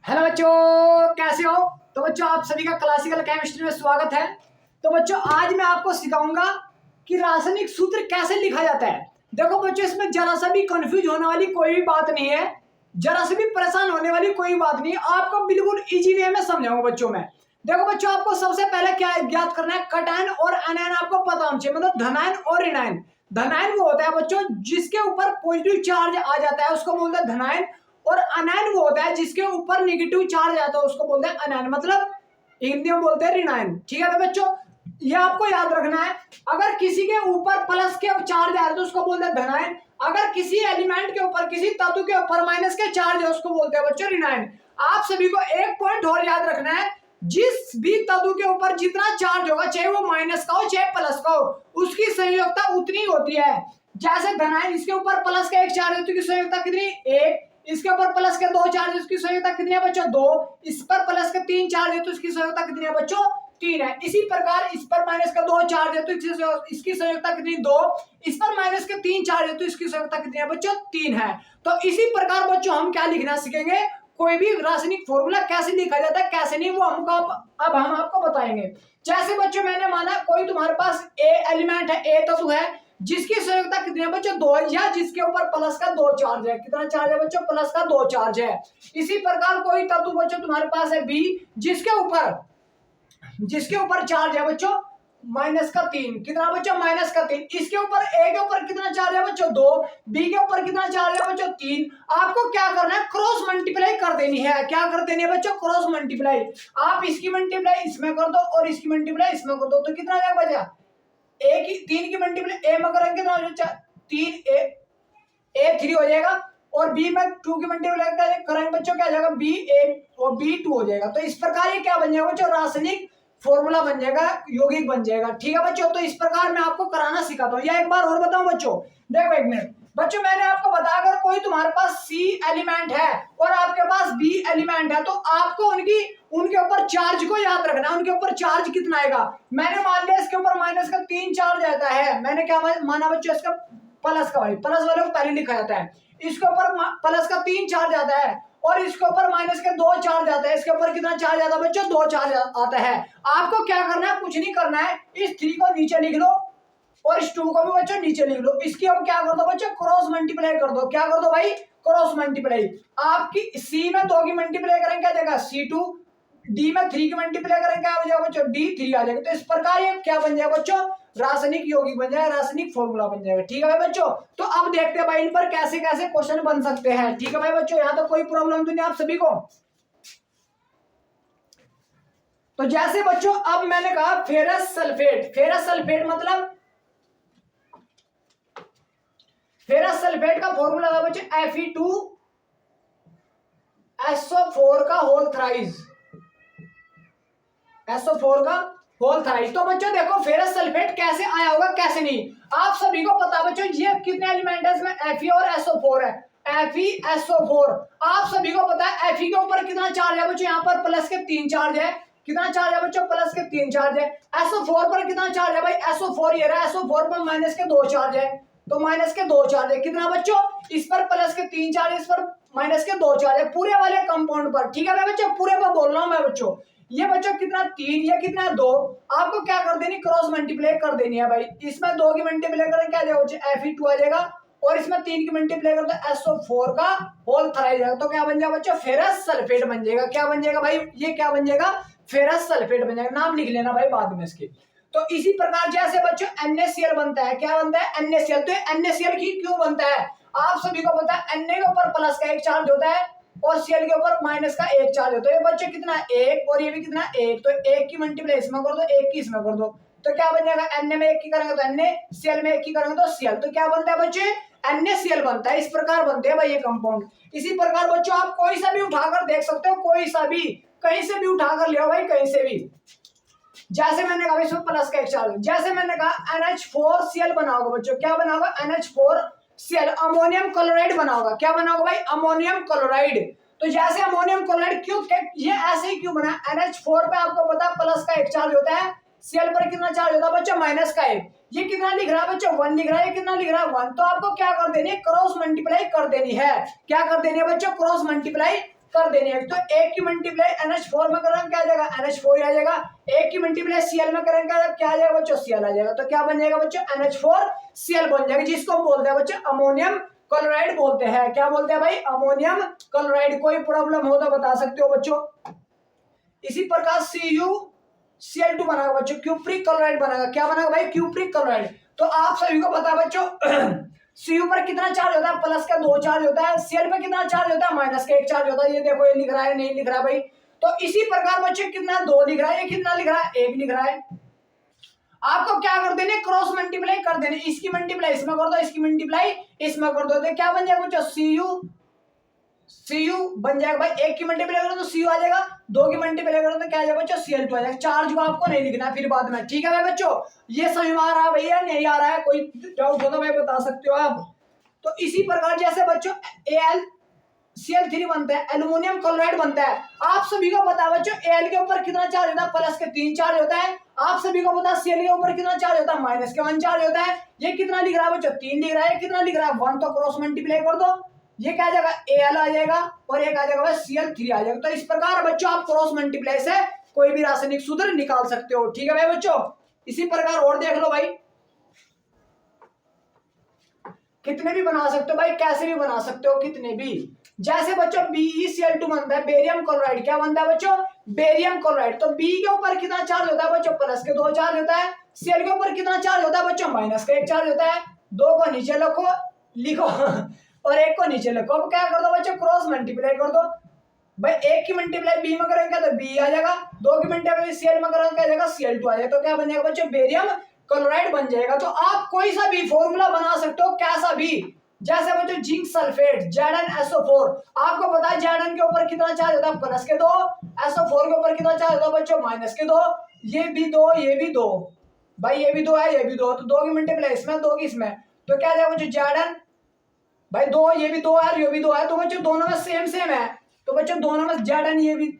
Hello बच्चों, कैसे हो? तो बच्चों आप सभी का क्लासिकल केमिस्ट्री में स्वागत है। तो बच्चों आज मैं आपको सिखाऊंगा कि रासायनिक सूत्र कैसे लिखा जाता है। देखो बच्चों, इसमें जरा सा भी कंफ्यूज होने वाली कोई भी बात नहीं है, जरा से भी परेशान होने वाली कोई बात नहीं है। आपको बिल्कुल इजी वे में समझाऊंगा बच्चों मैं। देखो बच्चों, आपको सबसे पहले क्या ज्ञात करना है, कटायन और एनायन आपको पता होना चाहिए, मतलब धनायन और ऋणायन। धनायन वो होता है बच्चों जिसके ऊपर पॉजिटिव चार्ज आ जाता है, उसको बोलते हैं धनायन। और अनायन वो होता है जिसके ऊपर नेगेटिव चार्ज आता है, उसको बोलते हैं अनायन, मतलब हिंदी में बोलते हैं ऋणायन। ठीक है बच्चों, ये आपको याद रखना है। अगर किसी के ऊपर प्लस के चार्ज आए तो उसको बोलते हैं धनायन। अगर किसी एलिमेंट के ऊपर, किसी तत्व के ऊपर माइनस के चार्ज है उसको बोलते हैं बच्चों ऋणायन। आप सभी को एक पॉइंट और याद रखना है, जिस भी तत्व के ऊपर जितना चार्ज होगा, चाहे वो माइनस का हो चाहे प्लस का हो, उसकी संयोजकता उतनी होती है। जैसे धनायन, इसके ऊपर प्लस का एक चार्ज है तो उसकी संयोजकता कितनी, एक। इसके ऊपर प्लस के दो चार्ज है, उसकी संयोजकता कितनी है बच्चों, दो। इस पर प्लस के तीन चार्ज है तो इसकी संयोजकता कितनी है बच्चों, तीन है। इसी प्रकार इस पर माइनस का दो चार्ज है तो इसकी संयोजकता कितनी, दो। इस पर माइनस के तीन चार्ज है तो इसकी संयोजकता कितनी है बच्चों, तीन है। तो इसी प्रकार बच्चों हम क्या लिखना सीखेंगे, कोई भी रासायनिक फॉर्मूला कैसे लिखा जाता है कैसे नहीं, वो हमको अब हम आपको बताएंगे। जैसे बच्चों मैंने माना कोई तुम्हारे पास ए एलिमेंट है, ए तत्व है, जिसकी संयोजकता कितनी है बच्चों, दो, या जिसके ऊपर प्लस का दो चार्ज है। कितना चार्ज है बच्चों, प्लस का दो चार्ज है। इसी प्रकार कोई तत्व बच्चों तुम्हारे पास है बी, जिसके ऊपर चार्ज है बच्चों माइनस का तीन। कितना बच्चों, माइनस का तीन। इसके ऊपर ए के ऊपर कितना चार्ज है बच्चों, दो। बी के ऊपर कितना चार्ज है बच्चों, तीन। आपको क्या करना है, क्रॉस मल्टीप्लाई कर देनी है। क्या कर देनी है बच्चों, क्रॉस मल्टीप्लाई। आप इसकी मल्टीप्लाई इसमें कर दो और इसकी मल्टीप्लाई इसमें कर दो, तो कितना जाएगा बचा, ए की तीन की मल्टीप्लाई ए में करेंगे कितना हो जाएगा, तीन। ए थ्री हो जाएगा और बी में टू की मल्टीप्लाई करेंगे बच्चों, क्या जाएगा, बी ए और बी टू हो जाएगा। तो इस प्रकार ये क्या बन जाएगा बच्चों, रासायनिक फॉर्मूला बन जाएगा, यौगिक बन जाएगा। ठीक है बच्चों, तो इस प्रकार मैं आपको कराना सिखाता हूँ। या एक बार और बताऊं बच्चों, देखो एक मिनट बच्चों, मैंने आपको बताया अगर कोई तुम्हारे पास सी एलिमेंट है और आपके पास बी एलिमेंट है, तो आपको उनके ऊपर चार्ज को याद रखना है। उनके ऊपर चार्ज कितना आएगा, मैंने मान लिया इसके ऊपर माइनस का तीन चार्ज आता है। मैंने क्या माना बच्चों, इसका प्लस का, भाई प्लस वाले को पहले लिखा जाता है। इसके ऊपर प्लस का तीन चार्ज आता है और इसके ऊपर माइनस के दो चार्ज आता है। इसके ऊपर कितना चार्ज आता है बच्चों, दो चार्ज आता है। आपको क्या करना है, कुछ नहीं करना है, इस थ्री को नीचे लिख लो और इस टू को भी बच्चों नीचे लिख लो। इसकी अब क्या कर दो बच्चों, क्रॉस मल्टीप्लाई कर दो। क्या कर दो भाई, क्रॉस मल्टीप्लाई। आपकी सी में दो की मल्टीप्लाई करेंगे क्या जाएगा, सी टू। डी में थ्री की मल्टीप्लाई करेंगे क्या हो जाएगा बच्चों, डी थ्री आ जाएगा। तो इस प्रकार ये क्या बन जाएगा बच्चों, रासायनिक यौगिक बन जाएगा, रासायनिक फॉर्मूला बन जाएगा। ठीक है भाई बच्चों, तो अब देखते हैं भाई इन पर कैसे कैसे क्वेश्चन बन सकते हैं। ठीक है भाई बच्चों, यहाँ तो कोई प्रॉब्लम तो नहीं आप सभी को। तो जैसे बच्चों अब मैंने कहा फेरस सल्फेट, फेरस सल्फेट मतलब फेरस सल्फेट का फॉर्मूला था बच्चों Fe2SO4 का होल थ्राइस, SO4 का होल थ्राइस। तो बच्चों देखो फेरस सल्फेट कैसे आया होगा कैसे नहीं, आप सभी को पता बच्चों ये कितने एलिमेंट है इसमें, Fe और SO4 है, FeSO4। आप सभी को पता है Fe के ऊपर कितना चार्ज है बच्चों, यहाँ पर प्लस के तीन चार्ज है। कितना चार्ज है बच्चों, प्लस के तीन चार्ज है। SO4 पर कितना चार्ज है भाई, SO4 ये रहा, SO4 पर माइनस के दो चार्ज है, तो माइनस के दो चार्ज है। कितना बच्चों, इस पर प्लस के तीन चार्ज, इस पर माइनस के दो चार्ज है, पूरे वाले कंपाउंड पर। ठीक है भाई बच्चों, पूरे पर बोल रहा हूं मैं बच्चों। ये बच्चों कितना, तीन, ये कितना है, दो। आपको क्या कर देनी, क्रॉस मल्टीप्लाई कर देनी है भाई। इसमें दो की मल्टीप्लाई करें क्या जाएगा बच्चों, Fe2 आ जाएगा और इसमें तीन की मल्टीप्लाई करें तो SO4 का होल थ्राइस जाएगा। तो क्या बन जाएगा बच्चों, फेरस सल्फेट बन जाएगा। क्या बन जाएगा भाई, ये क्या बन जाएगा, फेरस सल्फेट बन जाएगा। नाम लिख लेना भाई बाद में इसके। तो इसी प्रकार जैसे बच्चों NaCl बनता है, क्या बनता है, NaCl। तो NaCl की क्यों बनता है, आप सभी को पता है Na के ऊपर प्लस का एक चार्ज होता है और Cl के ऊपर माइनस का एक चार्ज होता है। ये बच्चे कितना, एक, और ये भी कितना, एक। तो एक की मल्टीप्लाई इसमें कर दो, एक की इसमें कर दो, तो क्या बन जाएगा, Na में एक की करेंगे तो Na, Cl में एक की करेंगे तो Cl। तो क्या बनता है बच्चे, NaCl बनता है। इस प्रकार बनते हैं भाई ये कंपाउंड। इसी प्रकार बच्चों आप कोई सा भी उठाकर देख सकते हो, कोई सा भी, कहीं से भी उठाकर ले आओ भाई, कहीं से भी। जैसे मैंने कहा इसमें प्लस का एक चार्ज, जैसे मैंने कहा NH4Cl बना होगा बच्चों, क्या बना होगा, NH4Cl, अमोनियम क्लोराइड बना होगा। क्या बना होगा भाई, अमोनियम क्लोराइड। तो जैसे अमोनियम क्लोराइड क्यों, ये ऐसे ही क्यों बना, NH4 पे आपको पता है प्लस का एक चार्ज होता है, Cl पर कितना चार्ज होता है बच्चों, माइनस का एक। ये कितना लिख रहा है बच्चों, वन लिख रहा है, ये कितना लिख रहा है, वन। तो आपको क्या कर देनी है, क्रॉस मल्टीप्लाई कर देनी है। क्या कर देनी है बच्चों, क्रॉस मल्टीप्लाई कर देनी है। तो एक की मल्टीप्लाई NH4 में करेंगे क्या आ जाएगा, NH4 आ जाएगा। एक की मल्टीप्लाई Cl में करेंगे क्या आ जाएगा बच्चों, Cl आ जाएगा। तो क्या बन जाएगा बच्चों, NH4Cl बन जाएगा, जिसको हम बोलते हैं बच्चों अमोनियम क्लोराइड बोलते हैं। क्या बोलते हैं भाई, अमोनियम क्लोराइड। कोई प्रॉब्लम हो तो बता सकते हो बच्चों। इसी प्रकार CuCl2 बनेगा बच्चों, क्यूप्रिक क्लोराइड बनेगा। क्या बनेगा भाई, क्यूप्रिक क्लोराइड। तो आप सभी को पता है बच्चों Cu पर कितना चार्ज होता है, प्लस का 2 चार्ज होता है। Cl पर कितना चार्ज होता है, माइनस का 1 चार्ज होता है। ये देखो ये लिख रहा है, नहीं लिख रहा है भाई। तो इसी प्रकार बच्चों कितना 2 लिख रहा है, ये कितना लिख रहा है, 1 लिख रहा है। आपको क्या कर देने, क्रॉस मल्टीप्लाई कर देने। इसकी मल्टीप्लाई इसमें कर दो, इसकी मल्टीप्लाई इसमें कर दो, तो क्या बन जाएगा बच्चों, Cu बन जाएगा भाई। एक की मल्टीप्लाई करो तो Cu आ जाएगा, 2 की मल्टीप्लाई करो तो क्या आ जाएगा बच्चों, Cl2 आ जाएगा। चार्ज को आपको नहीं लिखना है फिर बाद में, ठीक है भाई बच्चों। ये समझ में आ रहा है भैया, नहीं आ रहा है, कोई डाउट हो तो भाई बता सकते हो आप। तो इसी प्रकार जैसे बच्चों AlCl3 बनता है, एल्युमिनियम क्लोराइड बनता है। आप सभी को पता है बच्चों Al के ऊपर कितना चार्ज होता है, प्लस के 3 चार्ज होता है। आप सभी को पता है Cl के ऊपर कितना चार्ज होता है, माइनस के 1 चार्ज होता है। ये कितना लिख रहा है बच्चों, 3 लिख रहा है। कितना लिख रहा है, 1, तो क्रॉस मल्टीप्लाई कर दो, ये क्या आ जाएगा, Al आ जाएगा और एक आ जाएगा भाई Cl3 आ जाएगा। तो इस प्रकार बच्चों आप क्रॉस मल्टीप्लाई से कोई भी रासायनिक सूत्र निकाल सकते हो, ठीक है भाई बच्चों। इसी प्रकार और देख लो भाई, कितने भी बना सकते हो भाई, कैसे भी बना सकते हो, कितने भी। जैसे बच्चों BeCl2 बनता है, बेरियम क्लोराइड। क्या बनता है बच्चों, बेरियम क्लोराइड। तो B के ऊपर कितना चार्ज होता है बच्चों, प्लस के 2 चार्ज होता है। Cl के ऊपर कितना चार्ज होता है बच्चों, माइनस का 1 चार्ज होता है। 2 को नीचे लिखो और 1 को नीचे लिखो। अब क्या कर दो बच्चों, क्रॉस मल्टीप्लाई कर दो भाई। 1 की मल्टीप्लाई B में करेंगे तो B आ जाएगा, 2 की मल्टीप्लाई Cl में करेंगे क्या आ जाएगा, Cl2 आ जाएगा। तो क्या बन जाएगा बच्चों, बेरियम क्लोराइड बन जाएगा। तो आप कोई सा भी फॉर्मूला बना सकते हो, कैसा भी। जैसे बच्चों जिंक सल्फेट ZnSO4, आपको पता है Zn के ऊपर कितना चार्ज होता है, प्लस के 2। SO4 के ऊपर कितना चार्ज होता है बच्चों, माइनस के 2। ये भी 2, ये भी 2 भाई, ये भी 2 है, ये भी 2। तो 2 की मल्टीप्लाई इसमें, 2 की इसमें, तो क्या जाएगा बच्चों Zn भाई 2, ये भी 2 है, ये भी 2 है। तो बच्चों दोनों में सेम है। तो बच्चों दोनों में Zn, ये भी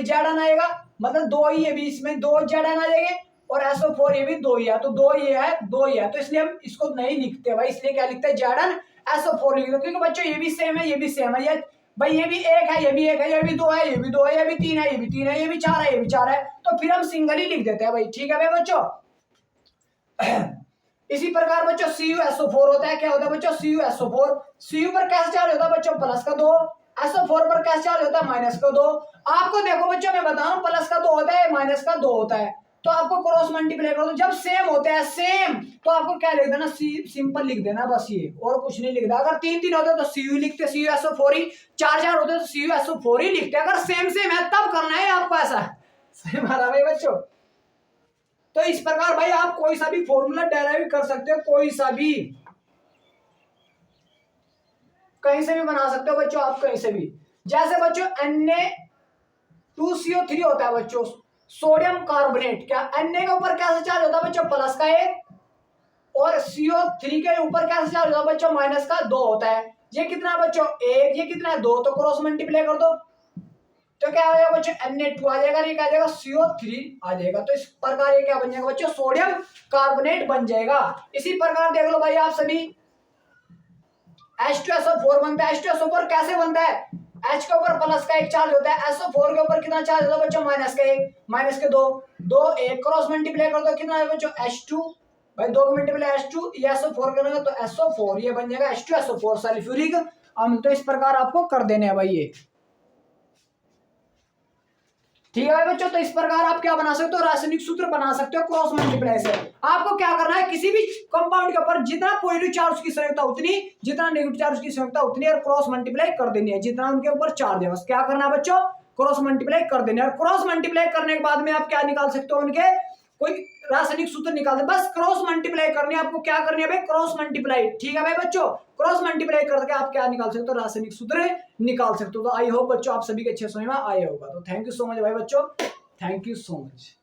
Zn आएगा, मतलब 2 ही, ये भी इसमें 2 Zn आ जाएंगे। और SO4 ये भी 2 ही है, तो 2 ये है, 2 ही है। तो इसलिए हम इसको नहीं लिखते भाई, इसलिए क्या लिखते हैं, ZnSO4 लिखते हैं। क्योंकि बच्चों ये भी सेम है, ये भी सेम है। ये भाई ये भी 1 है, ये भी 1 है, ये भी 2 है, ये भी 2 है, ये भी 3 है, ये भी 3 है, ये भी 4 है, ये भी 4 है। तो फिर हम सिंगल ही लिख देते हैं भाई, ठीक है भाई बच्चों। इसी प्रकार बच्चों CuSO4 होता है। क्या होता है बच्चों, CuSO4। Cu पर कैसे चार्ज होता है बच्चों, प्लस का 2। SO4 पर कैसे चार्ज होता है, माइनस का 2। आपको देखो बच्चों मैं बताऊं, प्लस का 2 होता है, माइनस का 2 होता है। तो आपको क्रॉस मल्टीप्लाई करो, जब सेम होते हैं सेम, तो आपको क्या लिख देना, सिंपल लिख देना बस, ये और कुछ नहीं लिखना। अगर 3 होते तो Cu लिखते, CuSO4 ही। 4 होते तो CuSO4 ही लिखते। अगर सेम है तब करना है आपको ऐसा, सही मारा भाई बच्चों। तो इस प्रकार भाई आप कोई सा भी फॉर्मूला डेराइव कर सकते हो, कोई सा भी, कहीं से भी बना सकते हो बच्चों आप, कहीं से भी। जैसे बच्चों Na2CO3 होता है बच्चों, सोडियम कार्बोनेट। क्या Na के ऊपर कैसे चार्ज होता है बच्चों, प्लस का 1। और CO3 के ऊपर कैसे चार्ज होता है बच्चों, माइनस का 2 होता है। ये कितना है बच्चों, 1, ये कितना है 2। तो क्रॉस मल्टीप्लाई कर दो, तो क्या आ जाएगा बच्चों, Na2 आ जाएगा, ये क्या आ जाएगा, CO3 आ जाएगा। तो इस प्रकार ये क्या बन जाएगा बच्चों, सोडियम कार्बोनेट बन जाएगा। इसी प्रकार देख लो भाई आप सभी, H2SO4 बनता है। H2SO4 कैसे बनता है, H के ऊपर प्लस का 1 चार्ज होता है। SO4 के ऊपर कितना चार्ज होता है बच्चों, माइनस का 1, माइनस के 2। 2 1 क्रॉस मल्टीप्लाई कर दो, कितना है बच्चों, H2 भाई, 2 की मल्टीप्लाई H2, ये SO4 करेंगे तो SO4, ये बन जाएगा H2SO4 सल्फ्यूरिक अम्ल। तो इस प्रकार आपको कर देने हैं भाई ये, ठीक है भाई बच्चों। तो इस प्रकार आप क्या बना सकते हो, रासायनिक सूत्र बना सकते हो क्रॉस मल्टीप्लाई से। आपको क्या करना है, किसी भी कंपाउंड के ऊपर जितना पॉजिटिव चार्ज की संयोजकता उतनी, जितना नेगेटिव चार्ज की संयोजकता उतनी, और क्रॉस मल्टीप्लाई कर देनी है जितना उनके ऊपर चार्ज है। बस क्या करना है बच्चों, क्रॉस मल्टीप्लाई कर देने। और क्रॉस मल्टीप्लाई करने के बाद में आप क्या निकाल सकते हो, उनके कोई रासायनिक सूत्र निकाल दे। बस क्रॉस मल्टीप्लाई करनी है आपको, क्या करनी है भाई, क्रॉस मल्टीप्लाई, ठीक है भाई बच्चों। क्रॉस मल्टीप्लाई करके आप क्या निकाल सकते हो, रासायनिक सूत्र निकाल सकते हो। तो आई होप बच्चों आप सभी के अच्छे समझ में आए होगा। तो थैंक यू सो मच भाई बच्चों, थैंक यू सो मच।